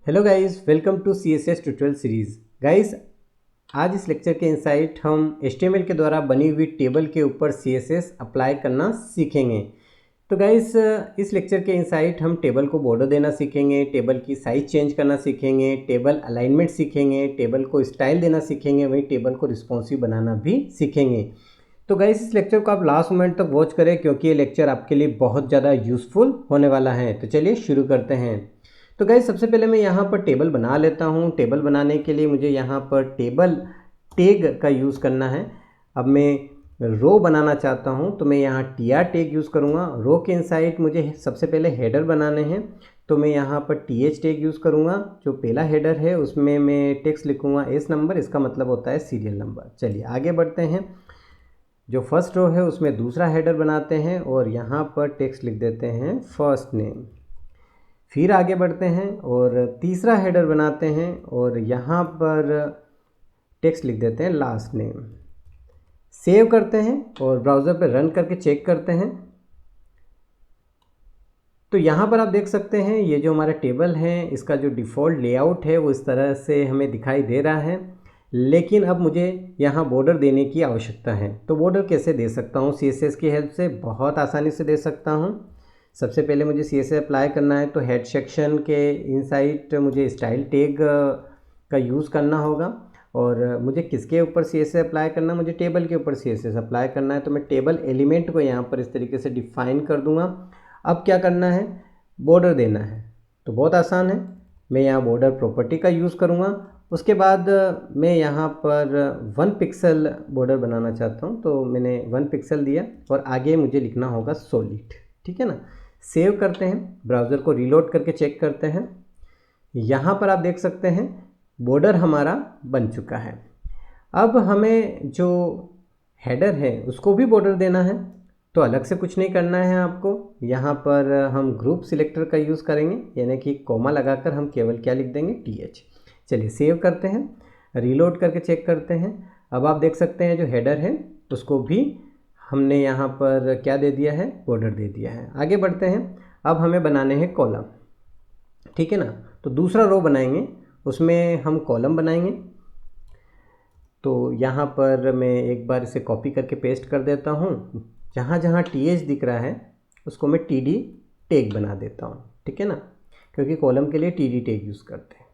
Hello guys, welcome to CSS tutorial series. Guys, आज इस lecture के इंसाइट हम HTML के द्वारा बनी हुई टेबल के ऊपर CSS अप्लाई करना सीखेंगे। तो गाइस, इस लेक्चर के इंसाइट हम टेबल को बॉर्डर देना सीखेंगे, टेबल की साइज़ चेंज करना सीखेंगे, टेबल अलाइनमेंट सीखेंगे, टेबल को स्टाइल देना सीखेंगे, वहीं टेबल को रिस्पॉन्सिव बनाना भी सीखेंगे। तो गाइस, इस लेक्चर को आप लास्ट मोमेंट तक वॉच करें क्योंकि ये लेक्चर आपके लिए बहुत ज़्यादा यूज़फुल होने वाला है। तो चलिए शुरू करते हैं। तो गाइस, सबसे पहले मैं यहाँ पर टेबल बना लेता हूँ। टेबल बनाने के लिए मुझे यहाँ पर टेबल टैग का यूज़ करना है। अब मैं रो बनाना चाहता हूँ तो मैं यहाँ tr टैग यूज़ करूँगा। रो के इनसाइड मुझे सबसे पहले हेडर बनाने हैं तो मैं यहाँ पर th टैग यूज़ करूँगा। जो पहला हेडर है उसमें मैं टेक्स्ट लिखूँगा S नंबर, इसका मतलब होता है सीरियल नंबर। चलिए आगे बढ़ते हैं। जो फर्स्ट रो है उसमें दूसरा हेडर बनाते हैं और यहाँ पर टेक्स्ट लिख देते हैं फर्स्ट नेम। फिर आगे बढ़ते हैं और तीसरा हेडर बनाते हैं और यहाँ पर टेक्स्ट लिख देते हैं लास्ट नेम। सेव करते हैं और ब्राउज़र पर रन करके चेक करते हैं। तो यहाँ पर आप देख सकते हैं ये जो हमारा टेबल है इसका जो डिफ़ॉल्ट लेआउट है वो इस तरह से हमें दिखाई दे रहा है, लेकिन अब मुझे यहाँ बॉर्डर देने की आवश्यकता है। तो बॉर्डर कैसे दे सकता हूँ? CSS की हेल्प से बहुत आसानी से दे सकता हूँ। सबसे पहले मुझे CSS अप्लाई करना है तो हेड सेक्शन के इनसाइड मुझे स्टाइल टैग का यूज़ करना होगा। और मुझे किसके ऊपर CSS अप्लाई करना है? मुझे टेबल के ऊपर CSS अप्लाई करना है। तो मैं टेबल एलिमेंट को यहाँ पर इस तरीके से डिफ़ाइन कर दूँगा। अब क्या करना है? बॉर्डर देना है। तो बहुत आसान है, मैं यहाँ बॉर्डर प्रॉपर्टी का यूज़ करूँगा। उसके बाद मैं यहाँ पर 1 पिक्सल बॉर्डर बनाना चाहता हूँ तो मैंने 1 पिक्सल दिया और आगे मुझे लिखना होगा सॉलिड। ठीक है ना। सेव करते हैं, ब्राउज़र को रीलोड करके चेक करते हैं। यहाँ पर आप देख सकते हैं बॉर्डर हमारा बन चुका है। अब हमें जो हेडर है उसको भी बॉर्डर देना है तो अलग से कुछ नहीं करना है आपको। यहाँ पर हम ग्रुप सिलेक्टर का यूज़ करेंगे, यानी कि कॉमा लगाकर हम केवल क्या लिख देंगे? TH। चलिए सेव करते हैं, रीलोड करके चेक करते हैं। अब आप देख सकते हैं जो हेडर है उसको भी हमने यहाँ पर क्या दे दिया है? बॉर्डर दे दिया है। आगे बढ़ते हैं। अब हमें बनाने हैं कॉलम। ठीक है ना। तो दूसरा रो बनाएंगे, उसमें हम कॉलम बनाएंगे। तो यहाँ पर मैं एक बार इसे कॉपी करके पेस्ट कर देता हूँ। जहाँ जहाँ TH दिख रहा है उसको मैं TD टैग बना देता हूँ। ठीक है ना, क्योंकि कॉलम के लिए TD टैग यूज़ करते हैं।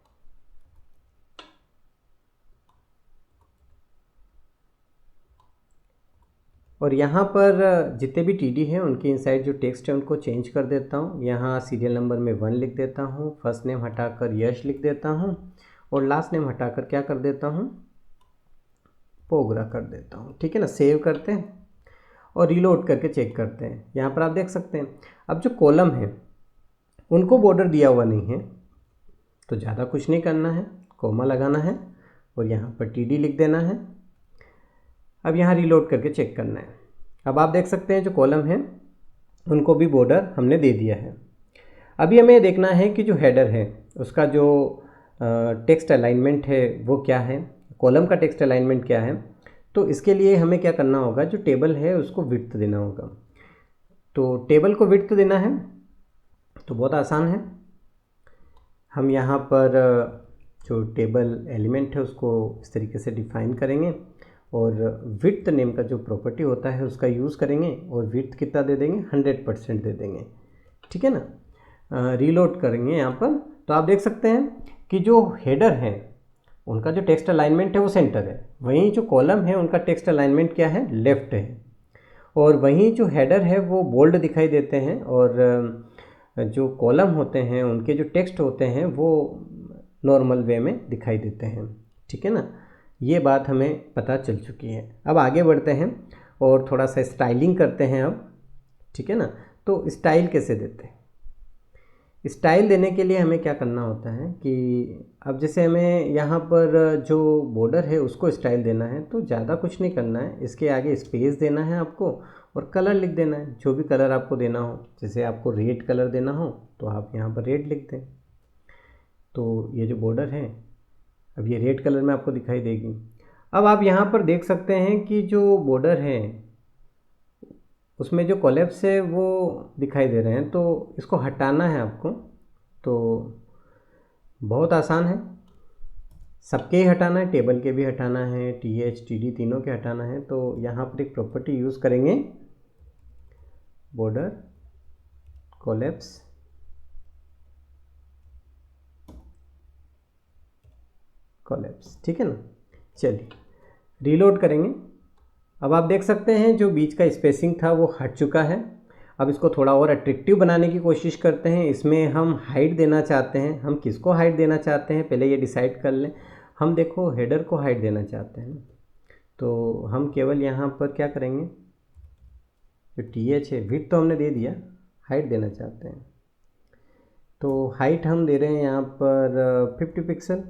और यहाँ पर जितने भी TD हैं उनके इनसाइड जो टेक्स्ट है उनको चेंज कर देता हूँ। यहाँ सीरियल नंबर में 1 लिख देता हूँ, फर्स्ट नेम हटाकर यश लिख देता हूँ और लास्ट नेम हटाकर क्या कर देता हूँ? पोगरा कर देता हूँ। ठीक है ना। सेव करते हैं और रीलोड करके चेक करते हैं। यहाँ पर आप देख सकते हैं अब जो कॉलम है उनको बॉर्डर दिया हुआ नहीं है तो ज़्यादा कुछ नहीं करना है, कॉमा लगाना है और यहाँ पर TD लिख देना है। अब यहाँ रीलोड करके चेक करना है। अब आप देख सकते हैं जो कॉलम है उनको भी बॉर्डर हमने दे दिया है। अभी हमें देखना है कि जो हेडर है उसका जो टेक्स्ट अलाइनमेंट है वो क्या है, कॉलम का टेक्स्ट अलाइनमेंट क्या है। तो इसके लिए हमें क्या करना होगा? जो टेबल है उसको विड्थ देना होगा। तो टेबल को विड्थ देना है तो बहुत आसान है। हम यहाँ पर जो टेबल एलिमेंट है उसको इस तरीके से डिफ़ाइन करेंगे और विड्थ नेम का जो प्रॉपर्टी होता है उसका यूज़ करेंगे और विड्थ कितना दे देंगे? 100% दे देंगे। ठीक है ना। रीलोड करेंगे यहाँ पर तो आप देख सकते हैं कि जो हेडर है उनका जो टेक्स्ट अलाइनमेंट है वो सेंटर है, वहीं जो कॉलम है उनका टेक्स्ट अलाइनमेंट क्या है? लेफ़्ट है। और वहीं जो हेडर है वो बोल्ड दिखाई देते हैं और जो कॉलम होते हैं उनके जो टेक्स्ट होते हैं वो नॉर्मल वे में दिखाई देते हैं। ठीक है ना। ये बात हमें पता चल चुकी है। अब आगे बढ़ते हैं और थोड़ा सा स्टाइलिंग करते हैं अब। ठीक है ना। तो स्टाइल कैसे देते हैं? स्टाइल देने के लिए हमें क्या करना होता है कि अब जैसे हमें यहाँ पर जो बॉर्डर है उसको स्टाइल देना है तो ज़्यादा कुछ नहीं करना है, इसके आगे स्पेस देना है आपको और कलर लिख देना है, जो भी कलर आपको देना हो। जैसे आपको रेड कलर देना हो तो आप यहाँ पर रेड लिख दें। तो ये जो बॉर्डर है अब ये रेड कलर में आपको दिखाई देगी। अब आप यहाँ पर देख सकते हैं कि जो बॉर्डर है उसमें जो कोलैप्स है वो दिखाई दे रहे हैं, तो इसको हटाना है आपको। तो बहुत आसान है, सबके ही हटाना है, टेबल के भी हटाना है, TH TD तीनों के हटाना है। तो यहाँ पर एक प्रॉपर्टी यूज़ करेंगे, बॉर्डर कोलैप्स, ठीक है ना। चलिए रीलोड करेंगे। अब आप देख सकते हैं जो बीच का स्पेसिंग था वो हट चुका है। अब इसको थोड़ा और अट्रैक्टिव बनाने की कोशिश करते हैं। इसमें हम हाइट देना चाहते हैं। हम किसको हाइट देना चाहते हैं पहले ये डिसाइड कर लें। हम देखो हेडर को हाइट देना चाहते हैं, तो हम केवल यहाँ पर क्या करेंगे, जो TH है, विड्थ तो हमने दे दिया, हाइट देना चाहते हैं। तो हाइट हम दे रहे हैं यहाँ पर 50 पिक्सल।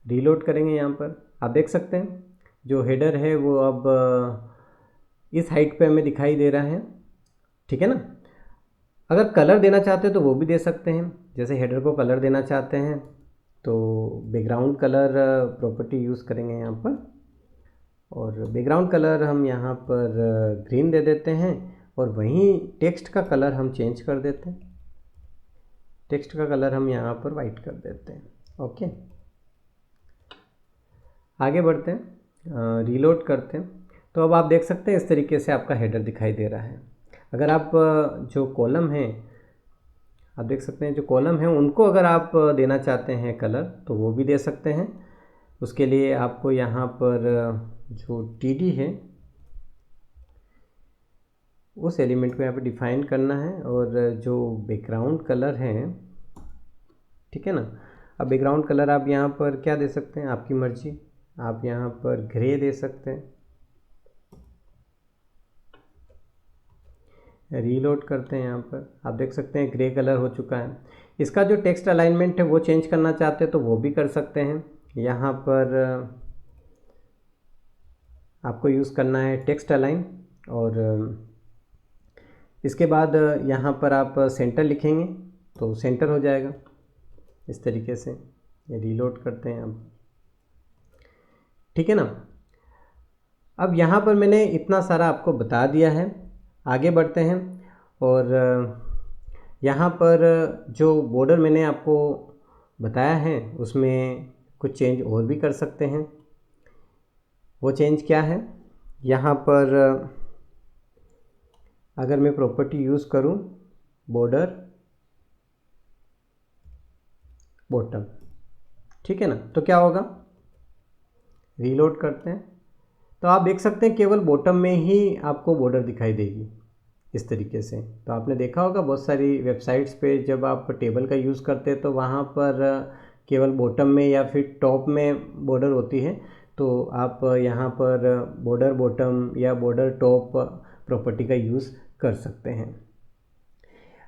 रीलोड करेंगे। यहाँ पर आप देख सकते हैं जो हेडर है वो अब इस हाइट पे हमें दिखाई दे रहा है, ठीक है ना। अगर कलर देना चाहते हैं तो वो भी दे सकते हैं। जैसे हेडर को कलर देना चाहते हैं तो बैकग्राउंड कलर प्रॉपर्टी यूज़ करेंगे यहाँ पर, और बैकग्राउंड कलर हम यहाँ पर ग्रीन दे देते हैं, और वहीं टेक्स्ट का कलर हम चेंज कर देते हैं। टेक्स्ट का कलर हम यहाँ पर वाइट कर देते हैं। ओके, आगे बढ़ते हैं, रीलोड करते हैं। तो अब आप देख सकते हैं इस तरीके से आपका हेडर दिखाई दे रहा है। अगर आप जो कॉलम हैं, आप देख सकते हैं जो कॉलम हैं उनको अगर आप देना चाहते हैं कलर तो वो भी दे सकते हैं। उसके लिए आपको यहाँ पर जो TD है उस एलिमेंट को यहाँ पे डिफाइन करना है, और जो बैकग्राउंड कलर है, ठीक है ना। अब बैकग्राउंड कलर आप यहाँ पर क्या दे सकते हैं, आपकी मर्जी। आप यहाँ पर ग्रे दे सकते हैं। रीलोड करते हैं। यहाँ पर आप देख सकते हैं ग्रे कलर हो चुका है। इसका जो टेक्स्ट अलाइनमेंट है वो चेंज करना चाहते हैं तो वो भी कर सकते हैं। यहाँ पर आपको यूज़ करना है टेक्स्ट अलाइन, और इसके बाद यहाँ पर आप सेंटर लिखेंगे तो सेंटर हो जाएगा इस तरीके से। ये रीलोड करते हैं अब, ठीक है ना। अब यहाँ पर मैंने इतना सारा आपको बता दिया है। आगे बढ़ते हैं, और यहाँ पर जो बॉर्डर मैंने आपको बताया है उसमें कुछ चेंज और भी कर सकते हैं। वो चेंज क्या है, यहाँ पर अगर मैं प्रॉपर्टी यूज़ करूँ बॉर्डर बॉटम, ठीक है ना, तो क्या होगा, रीलोड करते हैं तो आप देख सकते हैं केवल बॉटम में ही आपको बॉर्डर दिखाई देगी इस तरीके से। तो आपने देखा होगा बहुत सारी वेबसाइट्स पे जब आप टेबल का यूज़ करते हैं तो वहाँ पर केवल बॉटम में या फिर टॉप में बॉर्डर होती है। तो आप यहाँ पर बॉर्डर बॉटम या बॉर्डर टॉप प्रॉपर्टी का यूज़ कर सकते हैं।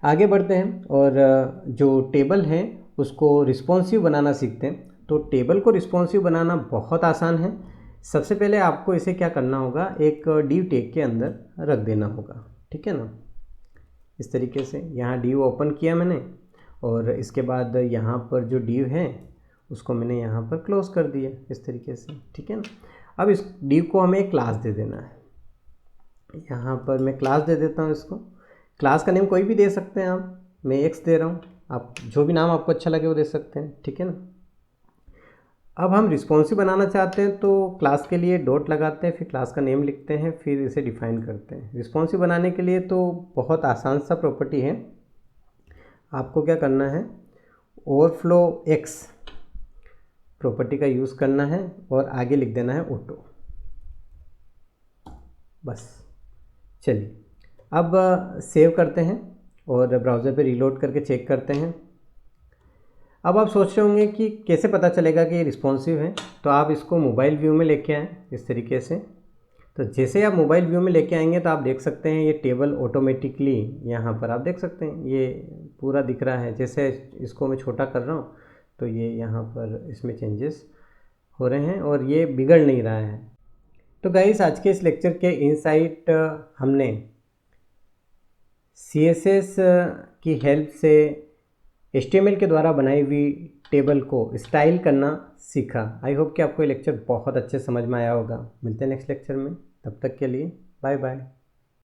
आगे बढ़ते हैं, और जो टेबल है उसको रिस्पॉन्सिव बनाना सीखते हैं। तो टेबल को रिस्पॉन्सिव बनाना बहुत आसान है। सबसे पहले आपको इसे क्या करना होगा, एक डिव टैग के अंदर रख देना होगा, ठीक है ना। इस तरीके से यहाँ डिव ओपन किया मैंने, और इसके बाद यहाँ पर जो डिव है उसको मैंने यहाँ पर क्लोज कर दिया इस तरीके से, ठीक है ना। अब इस डिव को हमें एक क्लास दे देना है। यहाँ पर मैं क्लास दे देता हूँ इसको। क्लास का नेम कोई भी दे सकते हैं आप, मैं एक्स दे रहा हूँ, आप जो भी नाम आपको अच्छा लगे वो दे सकते हैं, ठीक है ना। अब हम रिस्पॉन्सिव बनाना चाहते हैं तो क्लास के लिए डॉट लगाते हैं, फिर क्लास का नेम लिखते हैं, फिर इसे डिफाइन करते हैं। रिस्पॉन्सिव बनाने के लिए तो बहुत आसान सा प्रॉपर्टी है। आपको क्या करना है, ओवरफ्लो एक्स प्रॉपर्टी का यूज़ करना है और आगे लिख देना है ऑटो, बस। चलिए अब सेव करते हैं और ब्राउज़र पे रीलोड करके चेक करते हैं। अब आप सोच रहे होंगे कि कैसे पता चलेगा कि ये रिस्पॉन्सिव है, तो आप इसको मोबाइल व्यू में लेके आएँ इस तरीके से। तो जैसे आप मोबाइल व्यू में लेके आएंगे तो आप देख सकते हैं ये टेबल ऑटोमेटिकली यहाँ पर आप देख सकते हैं ये पूरा दिख रहा है। जैसे इसको मैं छोटा कर रहा हूँ तो ये यहाँ पर इसमें चेंजेस हो रहे हैं और ये बिगड़ नहीं रहा है। तो गाइस आज के इस लेक्चर के इनसाइट हमने CSS की हेल्प से HTML के द्वारा बनाई हुई टेबल को स्टाइल करना सीखा। आई होप कि आपको ये लेक्चर बहुत अच्छे समझ में आया होगा। मिलते हैं नेक्स्ट लेक्चर में, तब तक के लिए बाय बाय।